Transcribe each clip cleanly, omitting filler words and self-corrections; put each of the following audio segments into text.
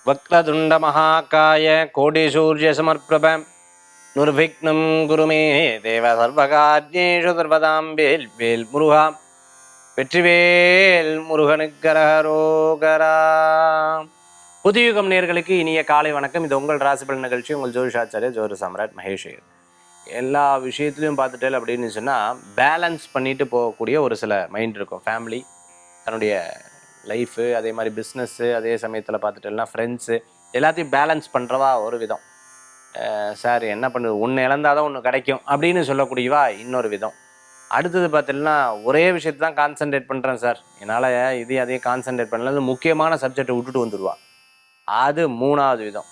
வக்ரதுண்ட மகாகாய கோடி சூரிய சமர்ப்பிரப நிர்விக்னம் குருமே தேவ சர்வகார்யேஷு சர்வதாம் வேல் வேல் முருகா வெற்றிவேல் முருகனுக்கரகரோகரா. புதியுகம் நேயர்களுக்கு இனிய காலை வணக்கம். இது உங்கள் ராசிபலன் நிகழ்ச்சி. உங்கள் ஜோதிஷாச்சாரிய ஜோதிட சாம்ராட் மகேஷ். எல்லா விஷயத்துலையும் பார்த்துட்டேன் அப்படின்னு சொன்னால் பேலன்ஸ் பண்ணிட்டு போகக்கூடிய ஒரு சில மைண்ட் இருக்கும். ஃபேமிலி, தன்னுடைய லைஃபு, அதே மாதிரி பிஸ்னஸ்ஸு, அதே சமயத்தில் பார்த்துட்டேன்னா ஃப்ரெண்ட்ஸு, எல்லாத்தையும் பேலன்ஸ் பண்ணுறவா ஒரு விதம். சார் என்ன பண்ணுது, ஒன்று இழந்தால் தான் ஒன்று கிடைக்கும் அப்படின்னு சொல்லக்கூடியவா இன்னொரு விதம். அடுத்தது பார்த்தீங்கன்னா ஒரே விஷயத்தை தான் கான்சன்ட்ரேட் பண்ணுறேன் சார், என்னால் அதையும் கான்சன்ட்ரேட் பண்ணல, முக்கியமான சப்ஜெக்டை விட்டுட்டு வந்துடுவா, அது மூணாவது விதம்.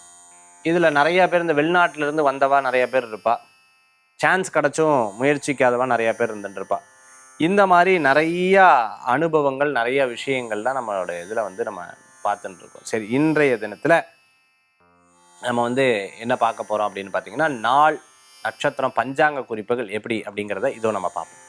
இதில் நிறையா பேர் இந்த வெளிநாட்டிலேருந்து வந்தவா நிறையா பேர் இருப்பா, சான்ஸ் கிடச்சும் முயற்சிக்காதவா நிறையா பேர் இருந்துட்டுருப்பா. இந்த மாதிரி நிறையா அனுபவங்கள், நிறைய விஷயங்கள்லாம் நம்மளோட இதில் நம்ம பார்த்துட்டு இருக்கோம். சரி, இன்றைய தினத்தில் நம்ம என்ன பார்க்க போகிறோம் அப்படின்னு பார்த்தீங்கன்னா, நாள், நட்சத்திரம், பஞ்சாங்க குறிப்புகள் எப்படி அப்படிங்கிறத இதோ நம்ம பார்ப்போம்.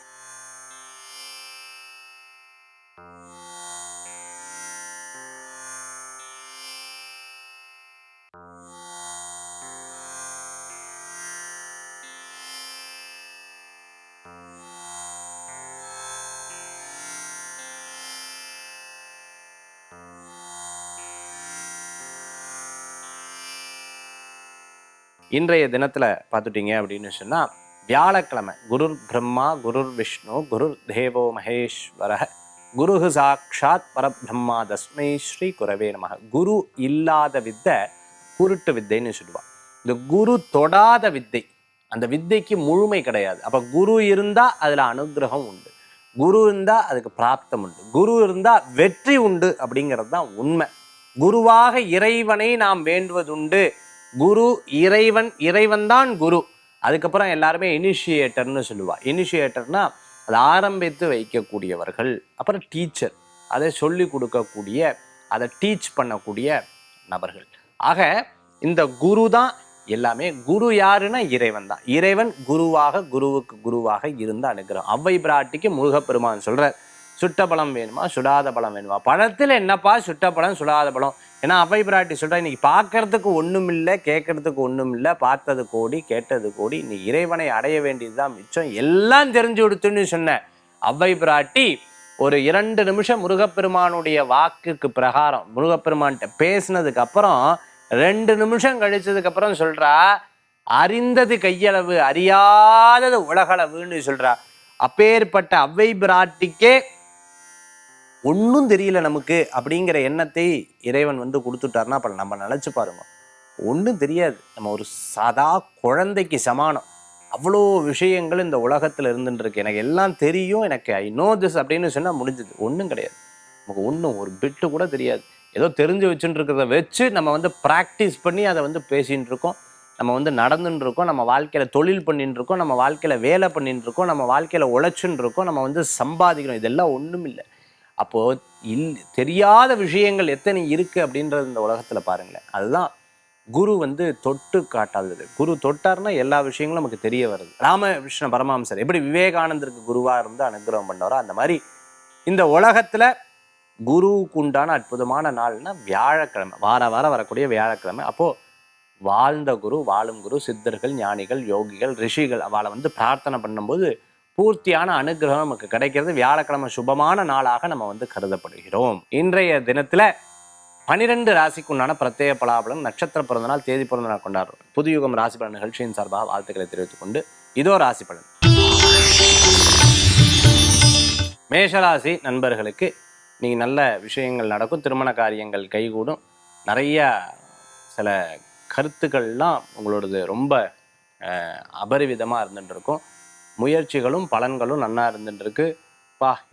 இன்றைய தினத்தில் பார்த்துட்டீங்க அப்படின்னு சொன்னால், வியாழக்கிழமை. குருர் பிரம்மா குருர் விஷ்ணு குருர் தேவோ மகேஸ்வர குரு சாட்சாத் பரபிரம்மா தஸ்மை ஸ்ரீ குரவே நமக. குரு இல்லாத வித்தை குருட்டு வித்தைன்னு சொல்லுவாள். இந்த குரு தொடாத வித்தை, அந்த வித்தைக்கு முழுமை கிடையாது. அப்போ குரு இருந்தால் அதில் அனுகிரகம் உண்டு, குரு இருந்தால் அதுக்கு பிராப்தம் உண்டு, குரு இருந்தால் வெற்றி உண்டு அப்படிங்கிறது தான் உண்மை. குருவாக இறைவனை நாம் வேண்டுவதுண்டு. குரு இறைவன், இறைவன் தான் குரு. அதுக்கப்புறம் எல்லாருமே இனிஷியேட்டர்னு சொல்லுவாள். இனிஷியேட்டர்னா அதை ஆரம்பித்து வைக்கக்கூடியவர்கள். அப்புறம் டீச்சர், அதை சொல்லி கொடுக்கக்கூடிய, அதை டீச் பண்ணக்கூடிய நபர்கள். ஆக இந்த குரு தான் எல்லாமே. குரு யாருன்னா இறைவன் தான். இறைவன் குருவாக, குருவுக்கு குருவாக இருந்த அனுகிரகம். அவ்வை பிராட்டிக்கு முருகப்பெருமான் சொல்கிறார், சுட்ட பழம் வேணுமா சுடாத பழம் வேணுமா? பழத்தில் என்னப்பா சுட்ட பழம் சுடாத பழம்? ஏன்னா அவ்வை பிராட்டி சொல்கிறா, இன்னைக்கு பார்க்கறதுக்கு ஒன்றும் இல்லை, கேட்கறதுக்கு ஒன்றும் இல்லை, பார்த்தது கோடி கேட்டது கோடி, நீ இறைவனை அடைய வேண்டியதுதான் மிச்சம், எல்லாம் தெரிஞ்சு கொடுத்துன்னு சொன்ன அவ்வை பிராட்டி ஒரு 2 நிமிஷம் முருகப்பெருமானுடைய வாக்குக்கு பிரகாரம் முருகப்பெருமான்கிட்ட பேசினதுக்கு அப்புறம் 2 நிமிஷம் கழிச்சதுக்கு அப்புறம் சொல்றா, அறிந்தது கையளவு அறியாதது உலகளவுன்னு சொல்றா. அப்பேற்பட்ட அவ்வை பிராட்டிக்கே ஒன்றும் தெரியல நமக்கு அப்படிங்கிற எண்ணத்தை இறைவன் கொடுத்துட்டாருன்னா அப்போ நம்ம நினச்சி பாருங்க, ஒன்றும் தெரியாது, நம்ம ஒரு சாதா குழந்தைக்கு சமானம். அவ்வளோ விஷயங்கள் இந்த உலகத்தில் இருந்துருக்கு. எனக்கு எல்லாம் தெரியும், எனக்கு ஐ நோ திஸ் அப்படின்னு சொன்னால் முடிஞ்சது. ஒன்றும் கிடையாது, நமக்கு ஒன்றும் ஒரு பிட்டு கூட தெரியாது. ஏதோ தெரிஞ்சு வச்சுட்டு இருக்கிறத வச்சு நம்ம ப்ராக்டிஸ் பண்ணி அதை பேசின்னு இருக்கோம், நம்ம நடந்துன்னு இருக்கோம், நம்ம வாழ்க்கையில் தொழில் பண்ணின்னு இருக்கோம், நம்ம வாழ்க்கையில் வேலை பண்ணின்னு இருக்கோம், நம்ம வாழ்க்கையில் உழைச்சுன்னு இருக்கோம், நம்ம சம்பாதிக்கணும். இதெல்லாம் ஒன்றும் இல்லை. அப்போது தெரியாத விஷயங்கள் எத்தனை இருக்குது அப்படின்றது இந்த உலகத்தில் பாருங்களேன். அதுதான் குரு தொட்டு காட்டாதது. குரு தொட்டார்னா எல்லா விஷயங்களும் நமக்கு தெரிய வருது. ராமகிருஷ்ண பரமஹம்சர் எப்படி விவேகானந்தருக்கு குருவாக இருந்து அனுகிரகம் பண்ணாரோ, அந்த மாதிரி இந்த உலகத்தில் குருவுக்கு உண்டான அற்புதமான நாள்னா வியாழக்கிழமை. வாரம் வரக்கூடிய வியாழக்கிழமை. அப்போது வாழ்ந்த குரு, வாழும் குரு, சித்தர்கள், ஞானிகள், யோகிகள், ரிஷிகள் அவளை பிரார்த்தனை பண்ணும்போது பூர்த்தியான அனுகிரகம் நமக்கு கிடைக்கிறது. வியாழக்கிழமை சுபமான நாளாக நம்ம கருதப்படுகிறோம். இன்றைய தினத்துல 12 ராசிக்கு உண்டான பிரத்யேக பலாபலம், நட்சத்திர பிறந்த நாள், தேதி பிறந்த நாள் கொண்டாடுறோம். புதுயுகம் ராசி பலன் நிகழ்ச்சியின் சார்பாக வாழ்த்துக்களை தெரிவித்துக் கொண்டு இதோ ராசி பலன். மேஷராசி நண்பர்களுக்கு நீங்கள் நல்ல விஷயங்கள் நடக்கும், திருமண காரியங்கள் கைகூடும், நிறைய சில கருத்துக்கள்லாம் உங்களோடது ரொம்ப அபரிவிதமாக இருந்துட்டு இருக்கும். முயற்சிகளும் பலன்களும் நன்னா இருந்துட்டுருக்கு.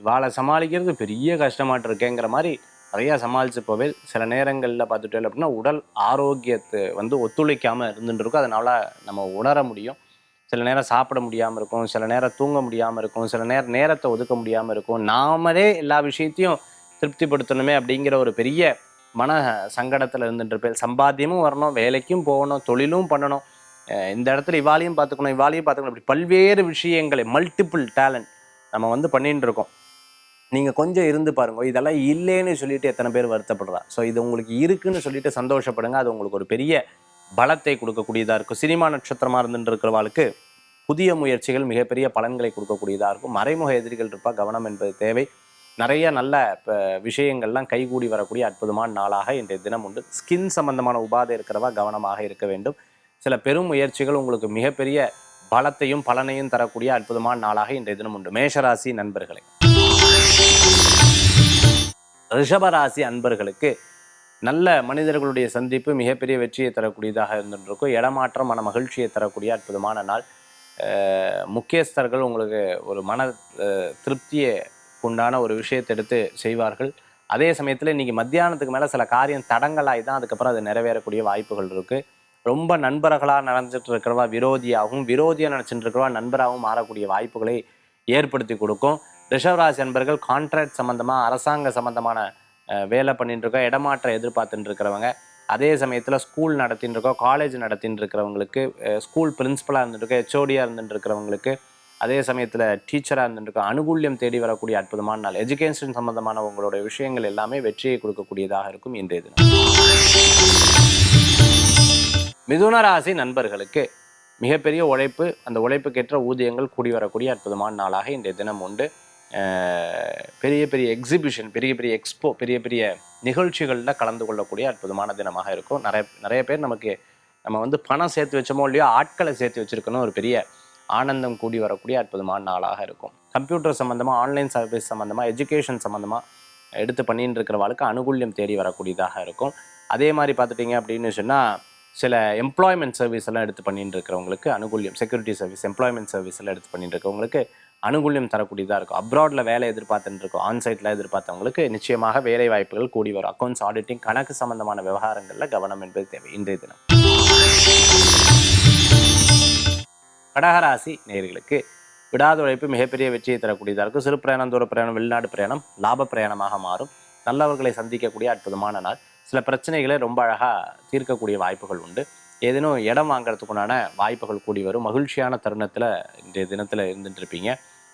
இவாளை சமாளிக்கிறது பெரிய கஷ்டமாட்டு இருக்கேங்கிற மாதிரி நிறையா சமாளித்து போவே. சில நேரங்களில் பார்த்துட்டே அப்படின்னா உடல் ஆரோக்கியத்தை ஒத்துழைக்காமல் இருந்துட்டு இருக்கும். அதனால் நம்ம உணர முடியும். சில நேரம் சாப்பிட முடியாமல் இருக்கும், சில நேரம் தூங்க முடியாமல் இருக்கும், சில நேரத்தை ஒதுக்க முடியாமல் இருக்கும். நாமளே எல்லா விஷயத்தையும் திருப்திப்படுத்தணுமே அப்படிங்கிற ஒரு பெரிய மன சங்கடத்தில் இருந்துட்டு இருப்பேன். சம்பாத்தியமும் வரணும், வேலைக்கும் போகணும், தொழிலும் பண்ணணும், இந்த இடத்துல இவாளையும் பார்த்துக்கணும், இப்படி பல்வேறு விஷயங்களை மல்டிபிள் டேலண்ட் நம்ம பண்ணிட்டு இருக்கோம். நீங்கள் கொஞ்சம் இருந்து பாருங்க. இதெல்லாம் இல்லைன்னு சொல்லிட்டு எத்தனை பேர் வருத்தப்படுறா. ஸோ இது உங்களுக்கு இருக்குன்னு சொல்லிட்டு சந்தோஷப்படுங்க. அது உங்களுக்கு ஒரு பெரிய பலத்தை கொடுக்கக்கூடியதாக இருக்கும். சினிமா நட்சத்திரமாக இருந்துட்டு இருக்கிறவாளுக்கு புதிய முயற்சிகள் மிகப்பெரிய பலன்களை கொடுக்கக்கூடியதாக இருக்கும். மறைமுக எதிரிகள் இருப்பா, கவனம் என்பது தேவை. நிறைய நல்ல விஷயங்கள்லாம் கைகூடி வரக்கூடிய அற்புதமான நாளாக இன்றைய தினம் உண்டு. ஸ்கின் சம்பந்தமான உபாதை இருக்கிறவா கவனமாக இருக்க வேண்டும். சில பெரும் முயற்சிகள் உங்களுக்கு மிகப்பெரிய பலத்தையும் பலனையும் தரக்கூடிய அற்புதமான நாளாக இன்றைய தினம் உண்டு. மேஷராசி நண்பர்களே, ரிஷபராசி அன்பர்களுக்கு நல்ல மனிதர்களுடைய சந்திப்பு மிகப்பெரிய வெற்றியை தரக்கூடியதாக இருந்துருக்கும். இடமாற்றம் மன மகிழ்ச்சியை தரக்கூடிய அற்புதமான நாள். முக்கியஸ்தர்கள் உங்களுக்கு ஒரு மன திருப்தியை உண்டான ஒரு விஷயத்தை எடுத்து செய்வார்கள். அதே சமயத்தில் இன்றைக்கி மத்தியானத்துக்கு மேலே சில காரியம் தடங்களாகி தான் அதுக்கப்புறம் அது நிறைவேறக்கூடிய வாய்ப்புகள் இருக்குது. ரொம்ப நண்பர்களாக நினைச்சிட்டு இருக்கிறவா விரோதியாகவும், விரோதியாக நினச்சிட்டு இருக்கிறவா நண்பராகவும் மாறக்கூடிய வாய்ப்புகளை ஏற்படுத்தி கொடுக்கும். ரிஷபராசி நண்பர்கள் கான்ட்ராக்ட் சம்மந்தமாக, அரசாங்க சம்மந்தமான வேலை பண்ணிட்டு இருக்கோம், இடமாற்றம் எதிர்பார்த்துட்டு இருக்கிறவங்க, அதே சமயத்தில் ஸ்கூல் நடத்தின்னு இருக்கோம், காலேஜ் நடத்தின்னு இருக்கிறவங்களுக்கு, ஸ்கூல் பிரின்ஸிபலாக இருந்துட்டு ஹெச்ஓடியாக இருந்துட்டு இருக்கிறவங்களுக்கு, அதே சமயத்தில் டீச்சராக இருந்துட்டு அனுகூல்யம் தேடி வரக்கூடிய அற்புதமான நாள். எஜுகேஷன் சம்மந்தமான உங்களுடைய விஷயங்கள் எல்லாமே வெற்றியை கொடுக்கக்கூடியதாக இருக்கும் இன்றைய தினம். மிதுன ராசி நண்பர்களுக்கு மிகப்பெரிய உழைப்பு, அந்த உழைப்புக்கேற்ற ஊதியங்கள் கூடி வரக்கூடிய அற்புதமான நாளாக இன்றைய தினம் உண்டு. பெரிய பெரிய எக்ஸிபிஷன், பெரிய பெரிய எக்ஸ்போ, பெரிய பெரிய நிகழ்ச்சிகளில் கலந்து கொள்ளக்கூடிய அற்புதமான தினமாக இருக்கும். நிறைய பேர் நம்ம வந்து பணம் சேர்த்து வச்சோமோ இல்லையோ, ஆட்களை சேர்த்து வச்சுருக்கணும், ஒரு பெரிய ஆனந்தம் கூடி வரக்கூடிய அற்புதமான நாளாக இருக்கும். கம்ப்யூட்டர் சம்மந்தமாக, ஆன்லைன் சர்வீஸ் சம்மந்தமாக, எஜுகேஷன் சம்மந்தமாக எடுத்து பண்ணிட்டு இருக்கிறவளுக்கு அனுகூல்யம் தேடி வரக்கூடியதாக இருக்கும். அதே மாதிரி பார்த்துட்டிங்க அப்படின்னு சொன்னால், சில எம்ப்ளாய்மெண்ட் சர்வீஸ் எல்லாம் எடுத்து பண்ணிட்டு இருக்கிறவங்களுக்கு அனுகூல்யம், செக்யூரிட்டி சர்வீஸ், எம்ப்ளாய்மெண்ட் சர்வீஸ் எல்லாம் எடுத்து பண்ணிட்டு இருக்கிறவங்களுக்கு அனுகூல்யம் தரக்கூடியதாக இருக்கும். அப்ராடில் வேலை எதிர்பார்த்துட்டு இருக்கோம், ஆன்சைட்டில் எதிர்பார்த்தவங்களுக்கு நிச்சயமாக வேலை வாய்ப்புகள் கூடி வரும். அக்கௌண்ட்ஸ், ஆடிட்டிங், கணக்கு சம்பந்தமான விவகாரங்களில் கவனம் என்பது தேவை இன்றைய தினம். கடகராசி நேயர்களுக்கு விடாத உழைப்பு மிகப்பெரிய வெற்றியை தரக்கூடியதாக இருக்கும். சிறு பிரயாணம், தூர பிரயாணம், வெளிநாடு பிரயாணம் லாப பிரயாணமாக மாறும். நல்லவர்களை சந்திக்கக்கூடிய அற்புதமான நாள். சில பிரச்சனைகளை ரொம்ப அழகாக தீர்க்கக்கூடிய வாய்ப்புகள் உண்டு. ஏதேனும் இடம் வாங்கிறதுக்குண்டான வாய்ப்புகள் கூடி வரும். மகிழ்ச்சியான தருணத்தில் இன்றைய தினத்தில் இருந்துட்டு இருப்பீங்க.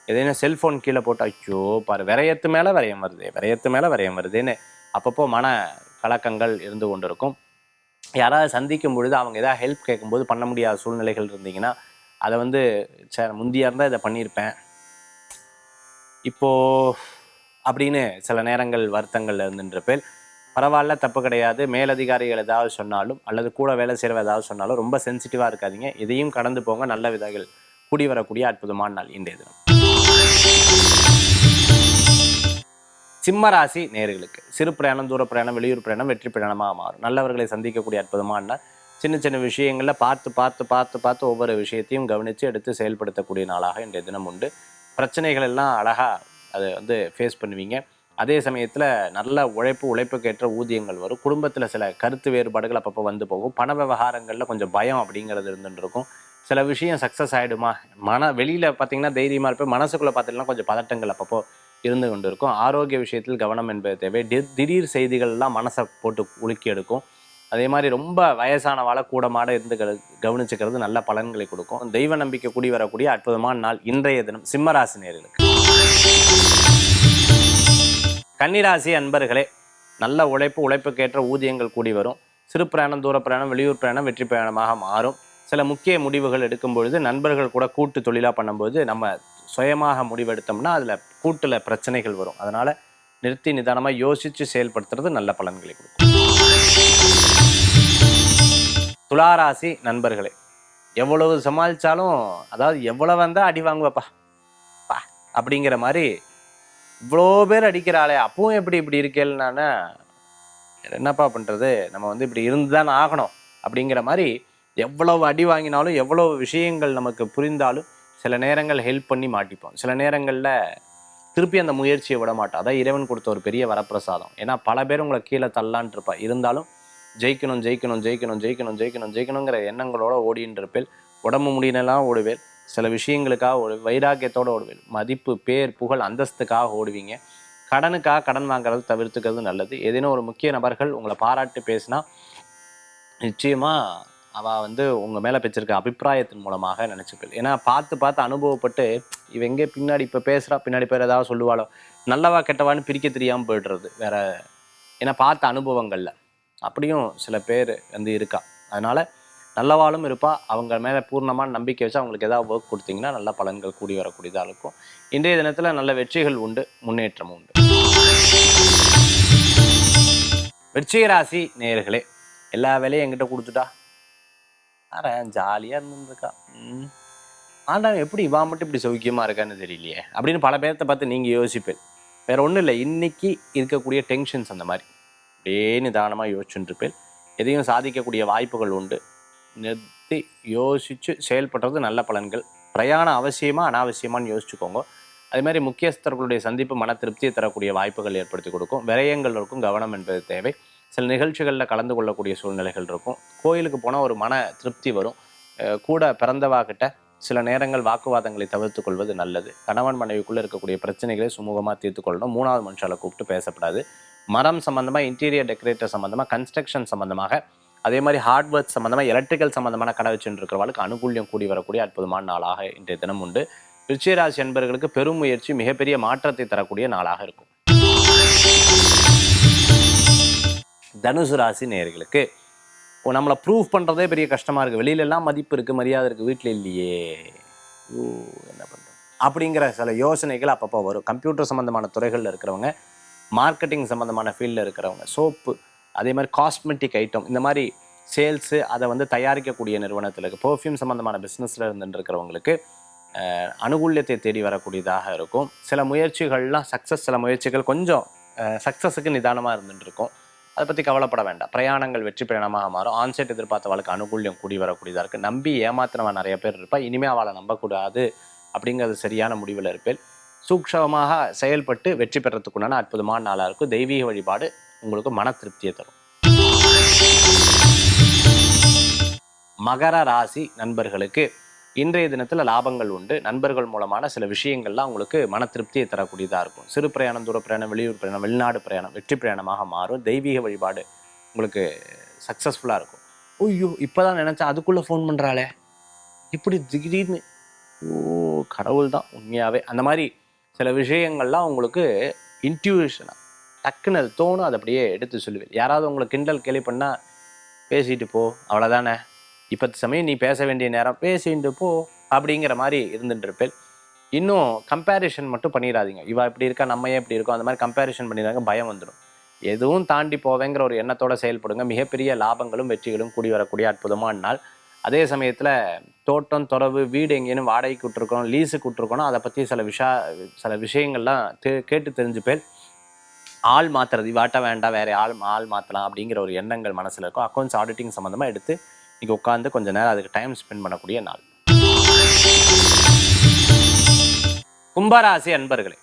ஏதேனும் செல்ஃபோன் கீழே போட்டு ஐயோ பாரு விரயத்து மேலே விரயம் வருது, விரயத்து மேலே விரயம் வருதுன்னு அப்பப்போ மன கலக்கங்கள் இருந்து கொண்டு இருக்கும். யாராவது சந்திக்கும் பொழுது அவங்க ஏதாவது ஹெல்ப் கேட்கும்போது பண்ண முடியாத சூழ்நிலைகள் இருந்தீங்கன்னா, அதை வந்து சார் முந்தியாக இருந்தால் இதை பண்ணியிருப்பேன் இப்போது அப்படின்னு சில நேரங்கள் வருத்தங்கள் இருந்துன்றப்பேல் பரவாயில்ல, தப்பு கிடையாது. மேலதிகாரிகள் ஏதாவது சொன்னாலும் அல்லது கூட வேலை செய்கிற ஏதாவது சொன்னாலும் ரொம்ப சென்சிட்டிவாக இருக்காதீங்க. இதையும் கடந்து போங்க. நல்ல விதைகள் கூடி வரக்கூடிய அற்புதமான நாள் இன்றைய தினம். சிம்மராசி நேயர்களுக்கு சிறு பிரயாணம், தூர பிரயாணம், வெளியூர் பிரயாணம் வெற்றி பிரயாணமாக மாறும். நல்லவர்களை சந்திக்கக்கூடிய அற்புதமான நாள். சின்ன சின்ன விஷயங்களில் பார்த்து ஒவ்வொரு விஷயத்தையும் கவனித்து எடுத்து செயல்படுத்தக்கூடிய நாளாக இன்றைய தினம் உண்டு. பிரச்சனைகள் எல்லாம் அழகாக அதை வந்து ஃபேஸ் பண்ணுவீங்க. அதே சமயத்தில் நல்ல உழைப்புக்கேற்ற ஊதியங்கள் வரும். குடும்பத்தில் சில கருத்து வேறுபாடுகள் அப்பப்போ வந்து போகும். பண விவகாரங்களில் கொஞ்சம் பயம் அப்படிங்கிறது இருந்துட்டு இருக்கும். சில விஷயம் சக்ஸஸ் ஆகிடுமா, வெளியில் பார்த்திங்கன்னா தைரியமாக இருப்பேன், மனசுக்குள்ளே பார்த்திங்கன்னா கொஞ்சம் பதட்டங்கள் அப்பப்போ இருந்து கொண்டு இருக்கும். ஆரோக்கிய விஷயத்தில் கவனம் என்பது தேவை. திடீர் செய்திகள்லாம் மனசை போட்டு உலுக்கி எடுக்கும். அதே மாதிரி ரொம்ப வயசானவாளை கூடமாட இருந்து கவனிச்சுக்கிறது நல்ல பலன்களை கொடுக்கும். தெய்வ நம்பிக்கை கூடி வரக்கூடிய அற்புதமான நாள் இன்றைய தினம் சிம்மராசி நேயர்களுக்கு. கன்னிராசி அன்பர்களே, நல்ல உழைப்புக்கேற்ற ஊதியங்கள் கூடி வரும். சிறு பிரயாணம், தூர பிரயாணம், வெளியூர் பிரயாணம் வெற்றி பிரயாணமாக மாறும். சில முக்கிய முடிவுகள் எடுக்கும் பொழுது நண்பர்கள் கூட கூட்டு தொழிலாக பண்ணும்போது நம்ம சுயமாக முடிவெடுத்தோம்னா அதில் கூட்டில் பிரச்சனைகள் வரும். அதனால் நிறுத்தி நிதானமாக யோசித்து செயல்படுத்துறது நல்ல பலன்களை கொடுக்கும். துளாராசி நண்பர்களே, எவ்வளவு சமாளித்தாலும், அதாவது எவ்வளவு வந்தால் அடி வாங்குவப்பா அப்படிங்கிற மாதிரி இவ்வளோ பேர் அடிக்கிறாளே அப்பவும் இப்படி இருக்கேன்னானே என்னப்பா பண்ணுறது, நம்ம வந்து இப்படி இருந்து தான் ஆகணும் அப்படிங்கிற மாதிரி எவ்வளவு அடி வாங்கினாலும், எவ்வளவு விஷயங்கள் நமக்கு புரிந்தாலும் சில நேரங்கள் ஹெல்ப் பண்ணி மாட்டிப்போம். சில நேரங்களில் திருப்பி அந்த முயற்சியை விட மாட்டோம். அதான் இறைவன் கொடுத்த ஒரு பெரிய வரப்பிரசாதம். ஏன்னா பல பேர் உங்களை கீழே தள்ளான் இருப்பா, இருந்தாலும் ஜெயிக்கணுங்கிற எண்ணங்களோட ஓடின்னு இருப்பேன். உடம்பு முடியலாம் ஓடுவேன், சில விஷயங்களுக்காக வைராக்கியத்தோடு ஓடுவேன். மதிப்பு, பேர், புகழ், அந்தஸ்துக்காக ஓடுவீங்க. கடன் வாங்குறது தவிர்த்துக்கிறது நல்லது. ஏதேனும் ஒரு முக்கிய நபர்கள் உங்களை பாராட்டு பேசினா நிச்சயமாக அவள் வந்து உங்கள் மேலே வச்சிருக்க அபிப்பிராயத்தின் மூலமாக நினச்சிப்பேன். ஏன்னா பார்த்து பார்த்து அனுபவப்பட்டு இவ எங்கே பின்னாடி இப்போ பேசுகிறா, பின்னாடி பேர் ஏதாவது சொல்லுவாளோ, நல்லவா கெட்டவான்னு பிரிக்க தெரியாமல் போய்டுறது வேற. ஏன்னா பார்த்த அனுபவங்களில் அப்படியும் சில பேர் வந்து இருக்கா. அதனால் நல்லவாளும் இருப்பா. அவங்க மேலே பூர்ணமான நம்பிக்கை வச்சு அவங்களுக்கு ஏதாவது ஒர்க் கொடுத்தீங்கன்னா நல்ல பலன்கள் கூடி வரக்கூடியதாக இருக்கும். இன்றைய தினத்தில் நல்ல வெற்றிகள் உண்டு, முன்னேற்றமும் உண்டு. விருச்சிக ராசி நேயர்களே, எல்லா வேலையும் என்கிட்ட கொடுத்துட்டா ஜாலியாக இருந்துருக்கா, ஆண்டவன் எப்படி இவா மட்டும் இப்படி சௌக்கியமாக இருக்கான்னு தெரியலையே அப்படின்னு பல பேர்த்த பார்த்து நீங்கள் யோசிப்பேன். வேற ஒன்றும் இல்லை, இன்னைக்கு இருக்கக்கூடிய டென்ஷன்ஸ் அந்த மாதிரி அப்படியே நிதானமாக யோசிச்சுட்டு இருப்பேன். எதையும் சாதிக்கக்கூடிய வாய்ப்புகள் உண்டு. நிறுத்தி யோசித்து செயல்படுறது நல்ல பலன்கள். பிரயாணம் அவசியமாக அனாவசியமானு யோசிச்சுக்கோங்க. அதே மாதிரி முக்கியஸ்தர்களுடைய சந்திப்பு மன திருப்தியை தரக்கூடிய வாய்ப்புகள் ஏற்படுத்தி கொடுக்கும். விரயங்கள் இருக்கும், கவனம் என்பது தேவை. சில நிகழ்ச்சிகளில் கலந்து கொள்ளக்கூடிய சூழ்நிலைகள் இருக்கும். கோயிலுக்கு போனால் ஒரு மன திருப்தி வரும். கூட பிறந்தவாகிட்ட சில நேரங்கள் வாக்குவாதங்களை தவிர்த்து கொள்வது நல்லது. கணவன் மனைவிக்குள்ளே இருக்கக்கூடிய பிரச்சனைகளை சுமூகமாக தீர்த்து கொள்ளணும். மூணாவது மனுஷால கூப்பிட்டு பேசப்படாது. மரம் சம்மந்தமாக, இன்டீரியர் டெக்கரேட்டர் சம்மந்தமாக, கன்ஸ்ட்ரக்ஷன் சம்மந்தமாக, அதே மாதிரி ஹார்ட்வேர்க் சம்மந்தமாக, எலக்ட்ரிக்கல் சம்மந்தமான கடை வச்சுட்டு இருக்கிறவர்களுக்கு அனுகூல்யம் கூடி வரக்கூடிய அற்புதமான நாளாக இன்றைய தினம் உண்டு. விருச்சிக ராசி என்பவர்களுக்கு பெரும் முயற்சி மிகப்பெரிய மாற்றத்தை தரக்கூடிய நாளாக இருக்கும். தனுசு ராசி நேயர்களுக்கு நம்மளை ப்ரூவ் பண்ணுறதே பெரிய கஷ்டமாக இருக்குது. வெளியிலெல்லாம் மதிப்பு இருக்குது, மரியாதை இருக்குது, வீட்டில் இல்லையே, ஐயோ என்ன பண்ணுறோம் அப்படிங்கிற சில யோசனைகள் அப்பப்போ வரும். கம்ப்யூட்டர் சம்மந்தமான துறைகளில் இருக்கிறவங்க, மார்க்கெட்டிங் சம்மந்தமான ஃபீல்டில் இருக்கிறவங்க, சோப்பு, அதே மாதிரி காஸ்மெட்டிக் ஐட்டம், இந்த மாதிரி சேல்ஸு, அதை வந்து தயாரிக்கக்கூடிய நிறுவனத்தில் இருக்குது, பர்ஃப்யூம் சம்மந்தமான பிஸ்னஸில் இருந்துருக்கிறவங்களுக்கு அனுகூல்யத்தை தேடி வரக்கூடியதாக இருக்கும். சில முயற்சிகள்லாம் சக்ஸஸ், சில முயற்சிகள் கொஞ்சம் சக்ஸஸுக்கு நிதானமாக இருந்துட்டுருக்கும். அதை பற்றி கவலைப்பட வேண்டாம். பிரயாணங்கள் வெற்றி பிரயாணமாக மாறும். ஆன்சைட் எதிர்பார்த்தவளுக்கு அனுகூல்யம் கூடி வரக்கூடியதாக இருக்குது. நம்பி ஏமாத்தினவன் நிறைய பேர் இருப்பாள். இனிமேல் அவளை நம்பக்கூடாது அப்படிங்கிறது சரியான முடிவில் இருப்பேன். சூக்ஷமாக செயல்பட்டு வெற்றி பெறத்துக்குண்டான அற்புதமான நாளாக இருக்கும். தெய்வீக வழிபாடு உங்களுக்கு மன திருப்தியை தரும். மகர ராசி நண்பர்களுக்கு இன்றைய தினத்தில் லாபங்கள் உண்டு. நண்பர்கள் மூலமான சில விஷயங்கள்லாம் உங்களுக்கு மன திருப்தியை தரக்கூடியதாக இருக்கும். சிறு பிரயாணம், தூர பிரயாணம், வெளியூர் பிரயாணம், வெளிநாடு பிரயாணம் வெற்றி பிரயாணமாக மாறும். தெய்வீக வழிபாடு உங்களுக்கு சக்ஸஸ்ஃபுல்லாக இருக்கும். ஐயோ இப்போ தான் நினச்சேன், அதுக்குள்ளே ஃபோன் பண்ணுறாளே இப்படி திடீர்னு, ஓ கடவுள் தான் உண்மையாகவே. அந்த மாதிரி சில விஷயங்கள்லாம் உங்களுக்கு இன்ட்யூஷனாக டக்குன்னு அது தோணும். அதை அப்படியே எடுத்து சொல்லுவேன். யாராவது உங்களை கிண்டல் கேலி பண்ணால் பேசிட்டு போ, அவ்வளோதானே, இப்போ சமயம் நீ பேச வேண்டிய நேரம், பேசிட்டு போ அப்படிங்கிற மாதிரி இருந்துட்டு இருப்பேன். இன்னும் கம்பேரிஷன் மட்டும் பண்ணிடாதீங்க. இவா இப்படி இருக்கா, நம்ம ஏன் இப்படி இருக்கோம், அந்த மாதிரி கம்பேரிஷன் பண்ணிடுறாங்க, பயம் வந்துடும். எதுவும் தாண்டி போவேங்கிற ஒரு எண்ணத்தோட செயல்படுங்க. மிகப்பெரிய லாபங்களும் வெற்றிகளும் கூடி வரக்கூடிய அற்புதமான நாள். அதே சமயத்தில் தோட்டம், துறவு, வீடு எங்கேயும் வாடகைக்கு விட்டுருக்கோம், லீஸுக்கு விட்டுருக்கோம், அதை பற்றி சில விஷயங்கள்லாம் கேட்டு தெரிஞ்சுப்பேன். ஆள் மாற்றுறது, இவாட்ட வேண்டாம், வேறு ஆள் மாற்றலாம் அப்படிங்கிற ஒரு எண்ணங்கள் மனசில் இருக்கும். அக்கௌண்ட்ஸ் ஆடிட்டிங் சம்மந்தமாக எடுத்து இங்கே உட்காந்து கொஞ்சம் நேரம் அதுக்கு டைம் ஸ்பெண்ட் பண்ணக்கூடிய நாள். கும்பராசி அன்பர்களே,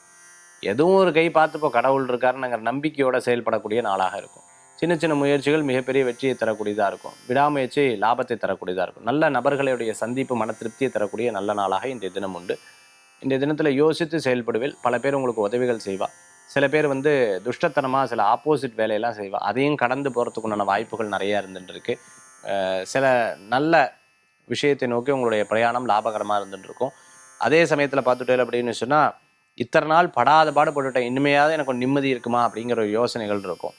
எதுவும் ஒரு கை பார்த்துப்போ கடவுள் இருக்காருங்கிற நம்பிக்கையோடு செயல்படக்கூடிய நாளாக இருக்கும். சின்ன சின்ன முயற்சிகள் மிகப்பெரிய வெற்றியை தரக்கூடியதாக இருக்கும். விடாமுயற்சி லாபத்தை தரக்கூடியதாக இருக்கும். நல்ல நபர்களுடைய சந்திப்பு மன திருப்தியை தரக்கூடிய நல்ல நாளாக இன்றைய தினம் உண்டு. இன்றைய தினத்தில் யோசித்து செயல்படுவேன். பல பேர் உங்களுக்கு உதவிகள் செய்வா. சில பேர் வந்து துஷ்டத்தனமாக சில ஆப்போசிட் வேலையெல்லாம் செய்வா. அதையும் கடந்து போகிறதுக்குண்டான வாய்ப்புகள் நிறையா இருந்துருக்கு. சில நல்ல விஷயத்தை நோக்கி உங்களுடைய பிரயாணம் லாபகரமாக இருந்துட்டு இருக்கும். அதே சமயத்தில் பார்த்துட்டே அப்படின்னு சொன்னால், இத்தனை நாள் படாத பாடுபட்டுட்டேன், இனிமையாவது எனக்கு ஒரு நிம்மதி இருக்குமா அப்படிங்கிற ஒரு யோசனைகள் இருக்கும்.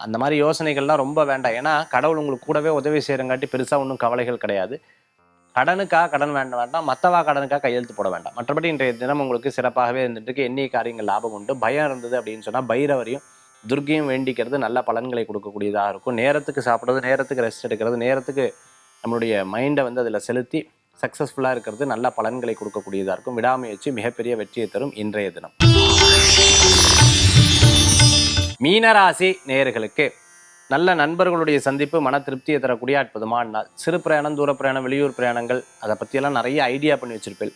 அந்த மாதிரி யோசனைகள்லாம் ரொம்ப வேண்டாம். ஏன்னா கடவுள் உங்களுக்கு கூடவே உதவி செய்கிறங்காட்டி பெருசாக ஒன்றும் கவலைகள் கிடையாது. கடனுக்காக கடன் வேண்டாம், மற்றவா கடனுக்காக கையெழுத்து போட வேண்டாம். மற்றபடி இன்றைய தினம் உங்களுக்கு சிறப்பாகவே இருந்துட்டு எண்ணிய காரியங்கள் லாபம் உண்டு. பயம் இருந்தது அப்படின்னு சொன்னால் பைரவரையும் துர்க்கையும் வேண்டிக்கிறது நல்ல பலன்களை கொடுக்கக்கூடியதாக இருக்கும். நேரத்துக்கு சாப்பிட்றது, நேரத்துக்கு ரெஸ்ட் எடுக்கிறது, நேரத்துக்கு நம்மளுடைய மைண்டை வந்து அதில் செலுத்தி சக்ஸஸ்ஃபுல்லாக இருக்கிறது நல்ல பலன்களை கொடுக்கக்கூடியதாக இருக்கும். விடாமுயற்சி மிகப்பெரிய வெற்றியை தரும் இன்றைய தினம். மீனராசி நேயர்களுக்கு நல்ல நண்பர்களுடைய சந்திப்பு மன திருப்தியை தரக்கூடிய அற்புதமான நாள். சிறு பிரயாணம், தூர பிரயாணம், வெளியூர் பிரயாணங்கள், அதை பற்றியெல்லாம் நிறைய ஐடியா பண்ணி வச்சிருப்பேன்.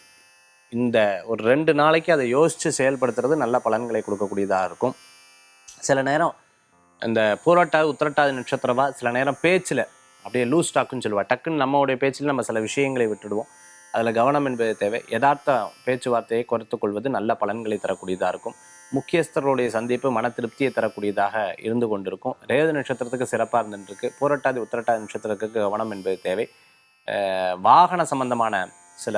இந்த ஒரு 2 நாளைக்கு அதை யோசித்து செயல்படுத்துறது நல்ல பலன்களை கொடுக்கக்கூடியதாக இருக்கும். சில நேரம் இந்த பூரட்டாது உத்திரட்டாதி நட்சத்திரவா சில நேரம் பேச்சில் அப்படியே லூஸ் டாக்குன்னு சொல்லுவாள். டக்குன்னு நம்மளுடைய பேச்சில் நம்ம சில விஷயங்களை விட்டுடுவோம். அதில் கவனம் என்பது தேவை. யதார்த்த பேச்சுவார்த்தையை குறைத்து கொள்வது நல்ல பலன்களை தரக்கூடியதாக இருக்கும். முக்கியஸ்தர்களுடைய சந்திப்பு மன திருப்தியை தரக்கூடியதாக இருந்து கொண்டிருக்கும். ரேவதி நட்சத்திரத்துக்கு சிறப்பாக இருந்துருக்கு. பூரட்டாதி உத்திரட்டாதி நட்சத்திரத்துக்கு கவனம் என்பது தேவை. வாகன சம்பந்தமான சில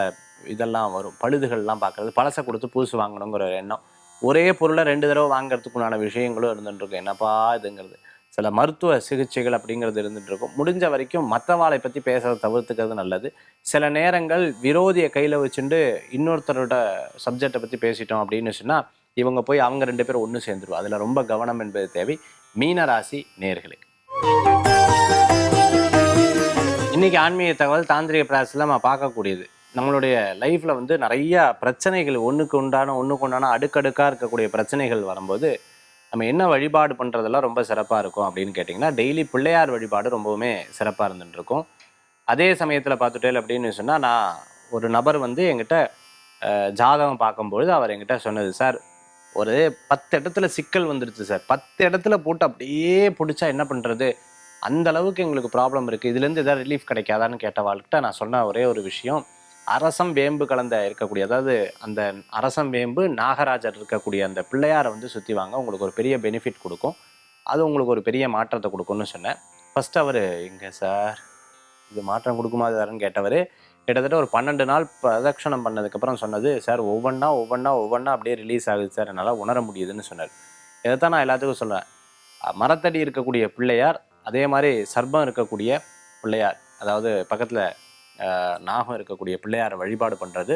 இதெல்லாம் வரும், பழுதுகள்லாம் பார்க்குறது, பழசை கொடுத்து புதுசு வாங்கணுங்கிற ஒரு எண்ணம். ஒரே பொருளை 2 தடவை வாங்குறதுக்குண்டான விஷயங்களும் இருந்துட்டுருக்கும். என்னப்பா இதுங்கிறது. சில மருத்துவ சிகிச்சைகள் அப்படிங்கிறது இருந்துகிட்டு இருக்கும். முடிஞ்ச வரைக்கும் மற்றவாளை பற்றி பேசுகிறத தவிர்த்துக்கிறது நல்லது. சில நேரங்கள் விரோதியை கையில் வச்சுட்டு இன்னொருத்தரோட சப்ஜெக்டை பற்றி பேசிட்டோம் அப்படின்னு சொன்னால் இவங்க போய் அவங்க 2 பேரும் ஒன்று சேர்ந்துருவோம். அதில் ரொம்ப கவனம் என்பது தேவை. மீனராசி நேயர்களே, இன்றைக்கி ஆன்மீக தகவல் தாந்திரிக பிராசஸில் நம்ம பார்க்கக்கூடியது. நம்மளுடைய லைஃப்பில் வந்து நிறைய பிரச்சனைகள் ஒன்றுக்கு உண்டான அடுக்கடுக்காக இருக்கக்கூடிய பிரச்சனைகள் வரும்போது நம்ம என்ன வழிபாடு பண்ணுறதெல்லாம் ரொம்ப சிறப்பாக இருக்கும் அப்படின்னு கேட்டிங்கன்னா, டெய்லி பிள்ளையார் வழிபாடு ரொம்பவுமே சிறப்பாக இருந்துட்டுருக்கும். அதே சமயத்தில் பார்த்துட்டேன் அப்படின்னு சொன்னால், நான் ஒரு நபர் வந்து என்கிட்ட ஜாதகம் பார்க்கும்பொழுது அவர் என்கிட்ட சொன்னது, சார் ஒரு 10 இடத்துல சிக்கல் வந்துடுச்சு சார், 10 இடத்துல போட்டு அப்படியே பிடிச்சா என்ன பண்ணுறது, அந்த அளவுக்கு எங்களுக்கு ப்ராப்ளம் இருக்குது, இதுலேருந்து எதாவது ரிலீஃப் கிடைக்காதான்னு கேட்ட வாழ்க்கிட்ட நான் சொன்ன ஒரே ஒரு விஷயம், அரசம் வேம்பு கலந்த இருக்கக்கூடிய, அதாவது அந்த அரசம் வேம்பு நாகராஜர் இருக்கக்கூடிய அந்த பிள்ளையாரை வந்து சுற்றி வாங்க, உங்களுக்கு ஒரு பெரிய பெனிஃபிட் கொடுக்கும், அது உங்களுக்கு ஒரு பெரிய மாற்றத்தை கொடுக்கும்னு சொன்னேன். ஃபஸ்ட்டு அவர் எங்கே சார் இது மாற்றம் கொடுக்குமா சார்ன்னு கேட்டவர் கிட்டத்தட்ட ஒரு 12 நாள் பிரதட்சணம் பண்ணதுக்கப்புறம் சொன்னது, சார் ஒவ்வொன்றா அப்படியே ரிலீஸ் ஆகுது சார், என்னால் உணர முடியுதுன்னு சொன்னார். இதைத்தான் நான் எல்லாத்துக்கும் சொல்லுவேன். மரத்தடி இருக்கக்கூடிய பிள்ளையார், அதே மாதிரி சர்ப்பம் இருக்கக்கூடிய பிள்ளையார், அதாவது பக்கத்தில் நாகம் இருக்கக்கூடிய பிள்ளையாரை வழிபாடு பண்ணுறது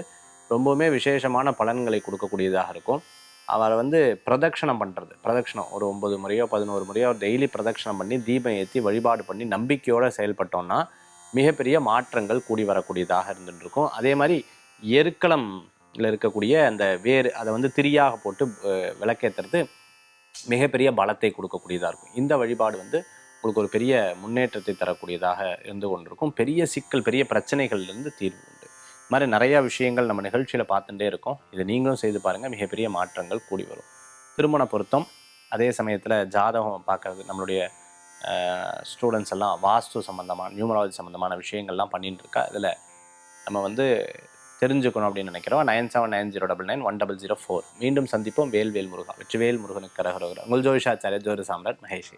ரொம்பவுமே விசேஷமான பலன்களை கொடுக்கக்கூடியதாக இருக்கும். அவரை வந்து பிரதட்சணம் பண்ணுறது, பிரதட்சணம் ஒரு 9 முறையோ 11 முறையோ டெய்லி பிரதட்சணம் பண்ணி தீபம் ஏற்றி வழிபாடு பண்ணி நம்பிக்கையோடு செயல்பட்டோம்னா மிகப்பெரிய மாற்றங்கள் கூடி வரக்கூடியதாக இருந்துருக்கும். அதே மாதிரி எருக்களம்ல இருக்கக்கூடிய அந்த வேறு அதை வந்து திரியாக போட்டு விளக்கேற்றுறது மிகப்பெரிய பலத்தை கொடுக்கக்கூடியதாக இருக்கும். இந்த வழிபாடு வந்து உங்களுக்கு ஒரு பெரிய முன்னேற்றத்தை தரக்கூடியதாக இருந்து கொண்டிருக்கும். பெரிய சிக்கல், பெரிய பிரச்சனைகள்லேருந்து தீர்வு உண்டு. இது மாதிரி நிறையா விஷயங்கள் நம்ம நிகழ்ச்சியில் பார்த்துட்டே இருக்கோம். இதை நீங்களும் செய்து பாருங்கள், மிகப்பெரிய மாற்றங்கள் கூடி வரும். திருமண பொருத்தம், அதே சமயத்தில் ஜாதகம் பார்க்குறது, நம்மளுடைய ஸ்டூடெண்ட்ஸ் எல்லாம் வாஸ்து சம்மந்தமான, நியூமராலஜி சம்மந்தமான விஷயங்கள்லாம் பண்ணிட்டு இருக்கா. இதில் நம்ம வந்து தெரிஞ்சுக்கணும் அப்படின்னு நினைக்கிறோம். 9790991004. மீண்டும் சந்திப்போம். வேல் முருகா, வெற்றிவேல் முருகனுக்கு கரகரோகரா. உங்கள் ஜோதிஷாச்சாரிய ஜோதி சாம்ராட் மகேஷ்.